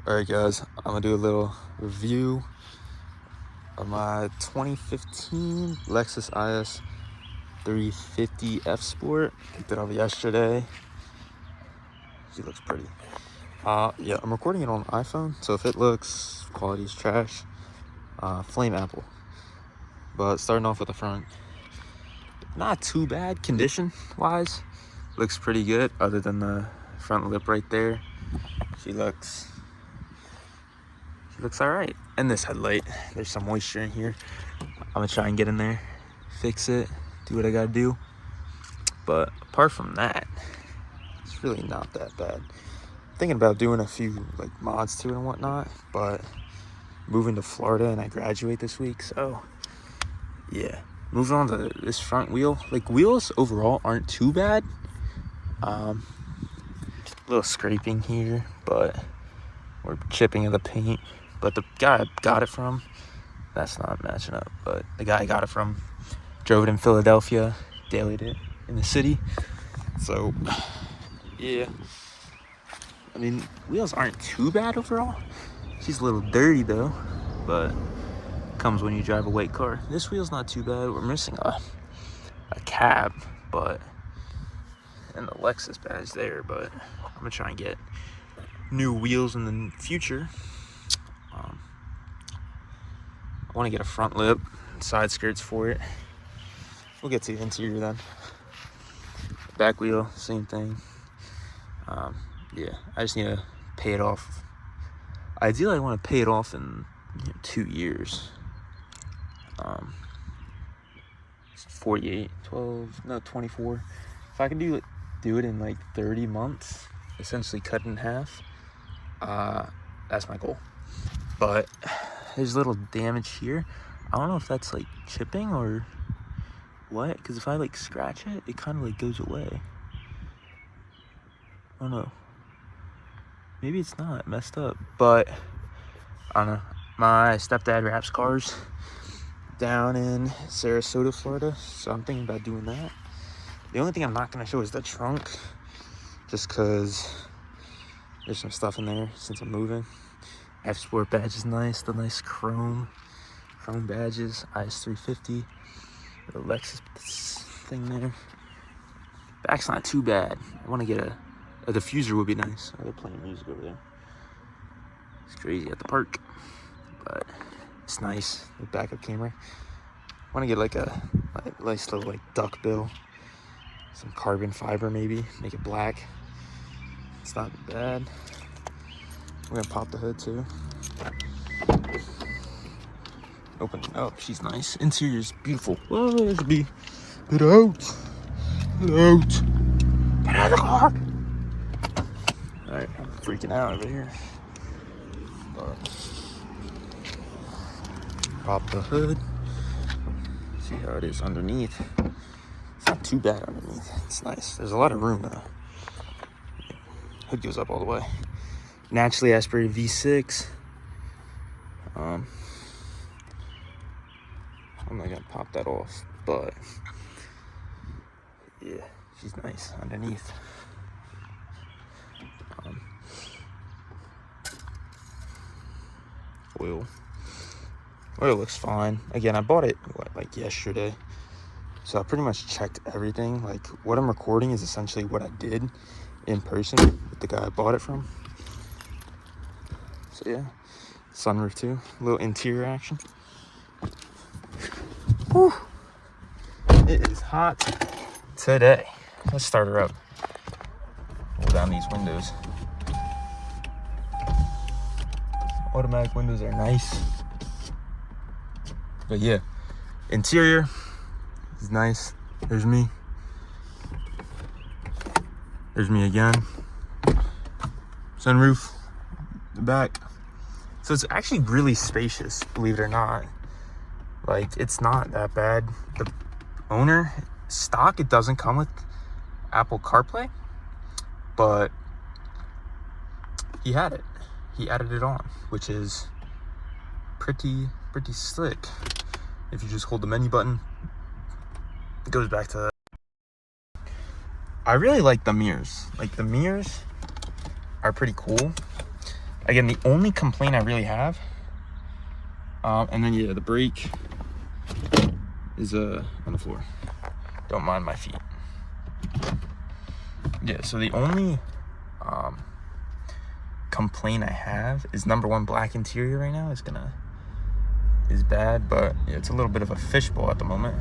Alright guys, I'm gonna do a little review of my 2015 Lexus IS350 F Sport. Picked it up yesterday. She looks pretty. Yeah, I'm recording it on iPhone, so if it looks quality is trash, flame Apple. But starting off with the front, not too bad condition wise. Looks pretty good other than the front lip right there. She looks all right. And this headlight, there's some moisture in here. I'm gonna try and get in there, fix it, do what I gotta do. But apart from that, it's really not that bad. Thinking about doing a few like mods to it and whatnot, but moving to Florida and I graduate this week, so yeah. Moving on to this front wheel, like wheels overall aren't too bad. A little scraping here, but we're chipping of the paint. But the guy I got it from, that's not matching up, but the guy I got it from drove it in Philadelphia, dailied it in the city. So yeah, I mean, wheels aren't too bad overall. She's a little dirty though, but comes when you drive a white car. This wheel's not too bad. We're missing a cab, but and the Lexus badge there, but I'm gonna try and get new wheels in the future. I want to get a front lip, side skirts for it. We'll get to the interior then. Back wheel, same thing. Yeah, I just need to pay it off. Ideally, I want to pay it off in 2 years. 48, 12, no, 24. If I can do it in like 30 months, essentially cut it in half, that's my goal. But there's a little damage here. I don't know if that's like chipping or what, because if I like scratch it, it kind of like goes away. I don't know. Maybe it's not messed up, but I don't know. My stepdad wraps cars down in Sarasota, Florida, so I'm thinking about doing that. The only thing I'm not going to show is the trunk, just because there's some stuff in there since I'm moving. F Sport badge is nice, the nice chrome badges, IS350, the Lexus thing there. Back's not too bad. I want to get a diffuser would be nice. Oh, they're playing music over there. It's crazy at the park, but it's nice. The backup camera. I want to get like a nice little like duck bill, some carbon fiber maybe, make it black. It's not bad. We're gonna pop the hood too. Open it up. She's nice. Interior's beautiful. Oh, there's B. Get out. Get out. Get out of the car. Alright, I'm freaking out over here. Pop the hood. See how it is underneath. It's not too bad underneath. It's nice. There's a lot of room though. Hood goes up all the way. Naturally aspirated V6. I'm not gonna pop that off, but yeah, she's nice underneath. Oil looks fine. Again, I bought it like yesterday, so I pretty much checked everything. Like what I'm recording is essentially what I did in person with the guy I bought it from. So yeah, sunroof too, a little interior action. Whew. It is hot today. Let's start her up. Roll down these windows. Automatic windows are nice. But yeah, interior is nice. There's me. There's me again. Sunroof, the back. So it's actually really spacious, believe it or not. Like, it's not that bad. The owner, stock, it doesn't come with Apple CarPlay, but he had it. He added it on, which is pretty slick. If you just hold the menu button, it goes back to... I really like the mirrors. Like, the mirrors are pretty cool. Again, the only complaint I really have, and then yeah, the brake is on the floor. Don't mind my feet. Yeah, so the only complaint I have is number one, black interior right now is bad, but yeah, it's a little bit of a fishbowl at the moment,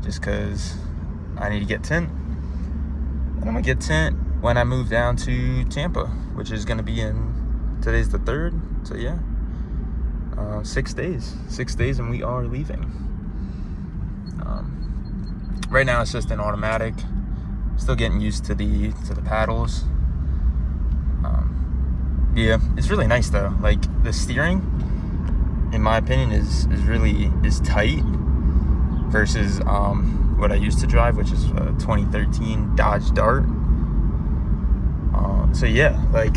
just because I need to get tint, and I'm gonna get tint when I move down to Tampa, which is gonna be today's the 3rd, so yeah, 6 days, and we are leaving. Right now it's just an automatic, still getting used to the paddles. Yeah, it's really nice though. Like, the steering, in my opinion, is tight versus what I used to drive, which is a 2013 Dodge Dart. So yeah, like,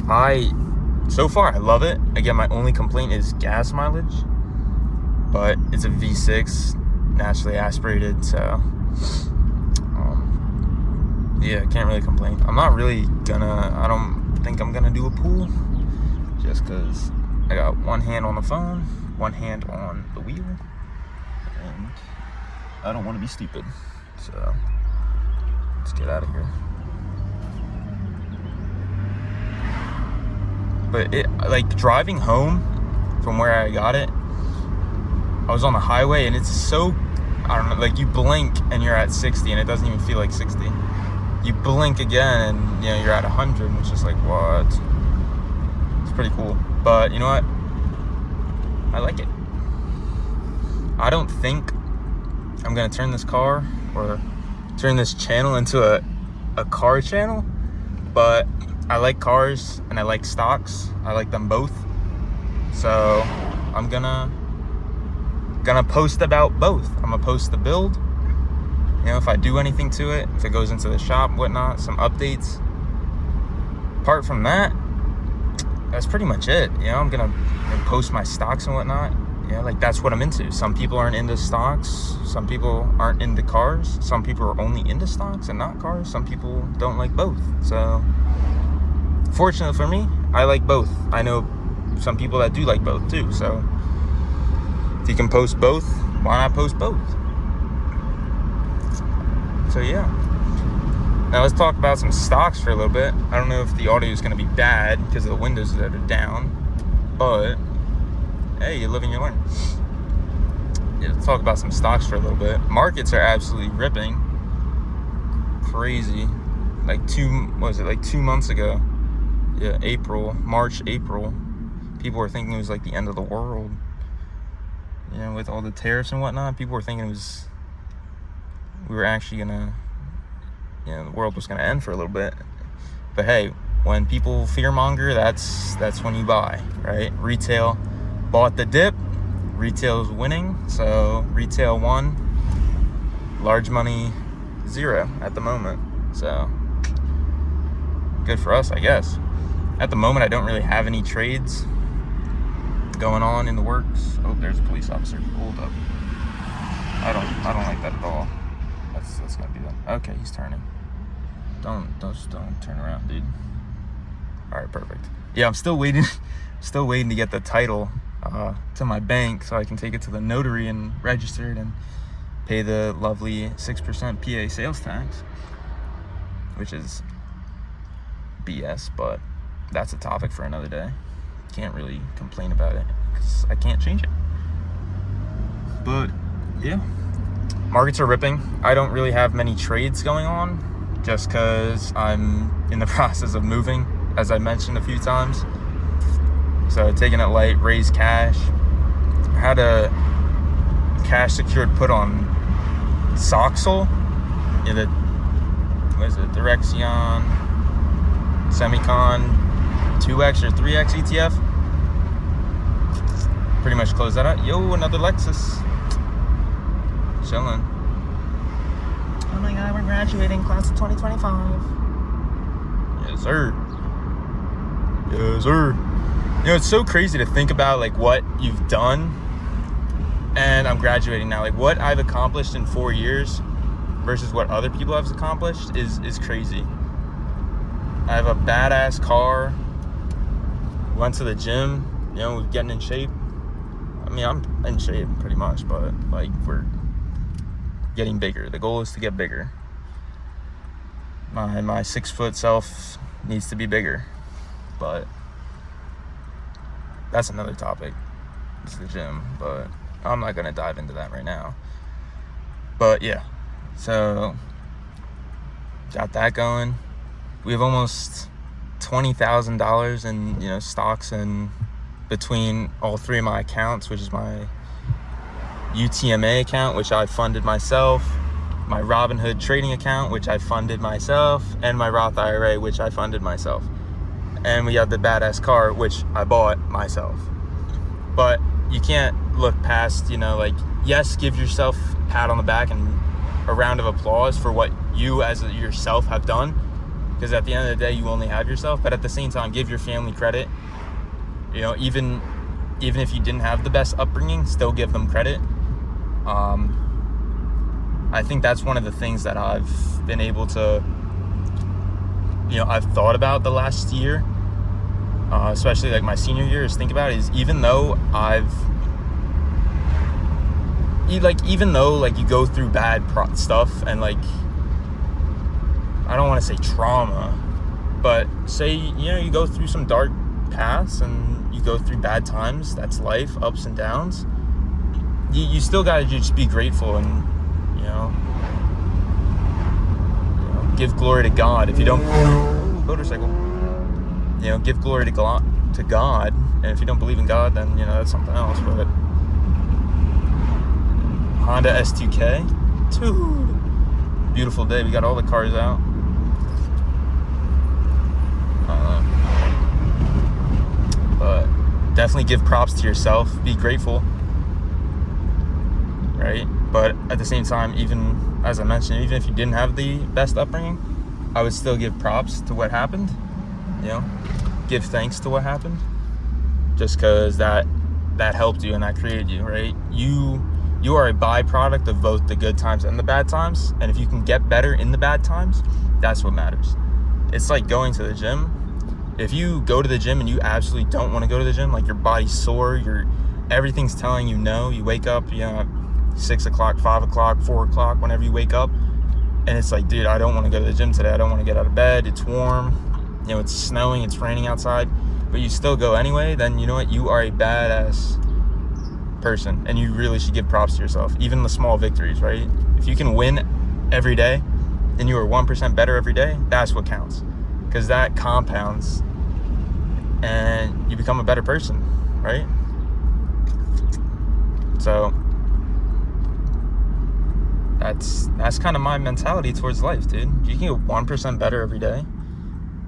so far I love it. Again, my only complaint is gas mileage, but it's a V6, naturally aspirated, so yeah, I can't really complain. I'm not really I don't think I'm gonna do a pool, just because I got one hand on the phone, one hand on the wheel, and I don't want to be stupid. So let's get out of here. But like, driving home from where I got it, I was on the highway, and it's so, I don't know, like, you blink and you're at 60 and it doesn't even feel like 60. You blink again and you're at 100, and it's just like, what? It's pretty cool. But you know what? I like it. I don't think I'm gonna turn this car or turn this channel into a car channel, but I like cars and I like stocks. I like them both. So I'm gonna post about both. I'm gonna post the build, if I do anything to it, if it goes into the shop, whatnot, some updates. Apart from that, that's pretty much it. I'm gonna post my stocks and whatnot. Like, that's what I'm into. Some people aren't into stocks. Some people aren't into cars. Some people are only into stocks and not cars. Some people don't like both. So fortunately for me, I like both. I know some people that do like both too. So if you can post both, why not post both? So yeah. Now let's talk about some stocks for a little bit. I don't know if the audio is going to be bad because of the windows that are down, but hey, you live and you learn. Yeah, let's talk about some stocks for a little bit. Markets are absolutely ripping. Crazy. Like 2 months ago? Yeah, March, April. People were thinking it was like the end of the world. With all the tariffs and whatnot, people were thinking we were actually gonna, the world was gonna end for a little bit. But hey, when people fearmonger, that's when you buy, right? Retail bought the dip, retail is winning, so retail won, large money 0 at the moment. So good for us, I guess. At the moment, I don't really have any trades going on in the works. Oh, there's a police officer. Hold up. I don't like that at all. That's gonna be them. Okay, he's turning. Don't turn around, dude. All right, perfect. Yeah, I'm still waiting to get the title to my bank so I can take it to the notary and register it and pay the lovely 6% PA sales tax, which is BS, but that's a topic for another day. Can't really complain about it because I can't change it. But yeah, markets are ripping. I don't really have many trades going on just because I'm in the process of moving, as I mentioned a few times. So taking it light, raise cash. I had a cash secured put on Soxel, the Direxion Semicon 2X or 3X ETF. Pretty much closed that out. Yo, another Lexus. Chilling. Oh my god, we're graduating, class of 2025. Yes, sir. Yes, sir. It's so crazy to think about, like, what you've done. And I'm graduating now. Like, what I've accomplished in 4 years versus what other people have accomplished is crazy. I have a badass car. went to the gym, we're getting in shape. I mean, I'm in shape pretty much, but like we're getting bigger. The goal is to get bigger. My 6 foot self needs to be bigger, but that's another topic. It's the gym, but I'm not gonna dive into that right now. But yeah, so got that going. We have almost $20,000 in stocks and between all 3 of my accounts, which is my UTMA account, which I funded myself, my Robinhood trading account, which I funded myself, and my Roth IRA, which I funded myself. And we have the badass car, which I bought myself. But you can't look past, yes, give yourself a pat on the back and a round of applause for what you as yourself have done, because at the end of the day, you only have yourself. But at the same time, give your family credit. Even if you didn't have the best upbringing, still give them credit. I think that's one of the things that I've been able to, I've thought about the last year, especially like my senior year, is think about it, is even though you go through bad stuff and like, I don't want to say trauma, but say, you go through some dark paths and you go through bad times. That's life, ups and downs. You still got to just be grateful and, give glory to God. If you don't, motorcycle, give glory to God. And if you don't believe in God, then, that's something else. But Honda S2K, dude, beautiful day. We got all the cars out. But definitely give props to yourself. Be grateful, right? But at the same time, even as I mentioned, even if you didn't have the best upbringing, I would still give props to what happened. Give thanks to what happened, just because that helped you and that created you, right? You are a byproduct of both the good times and the bad times, and if you can get better in the bad times, that's what matters. It's like going to the gym. If you go to the gym and you absolutely don't want to go to the gym, like your body's sore, everything's telling you no, you wake up, 6 o'clock, 5 o'clock, 4 o'clock, whenever you wake up, and it's like, dude, I don't want to go to the gym today. I don't want to get out of bed. It's warm, it's snowing, it's raining outside, but you still go anyway, then you know what? You are a badass person, and you really should give props to yourself, even the small victories, right? If you can win every day and you are 1% better every day, that's what counts, because that compounds and you become a better person, right? So that's kind of my mentality towards life, dude. You can get 1% better every day.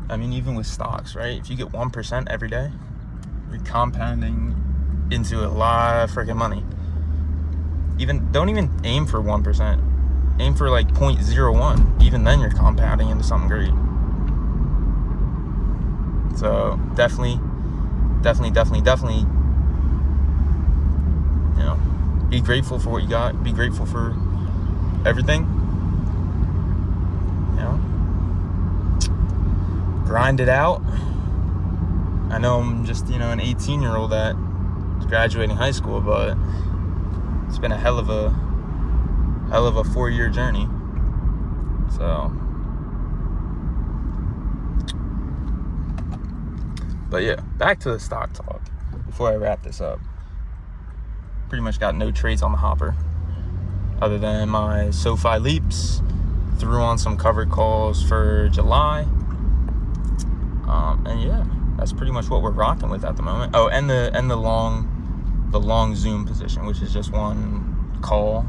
I mean, even with stocks, right? If you get 1% every day, you're compounding into a lot of freaking money. Don't even aim for 1%. Aim for like 0.01. Even then, you're compounding into something great. So definitely, be grateful for what you got. Be grateful for everything. Grind it out. I know I'm just, an 18-year-old that is graduating high school, but it's been a hell of a 4-year journey. So, but yeah, back to the stock talk before I wrap this up. Pretty much got no trades on the hopper other than my SoFi leaps. Threw on some covered calls for July. And yeah, that's pretty much what we're rocking with at the moment. Oh, and the long zoom position, which is just one call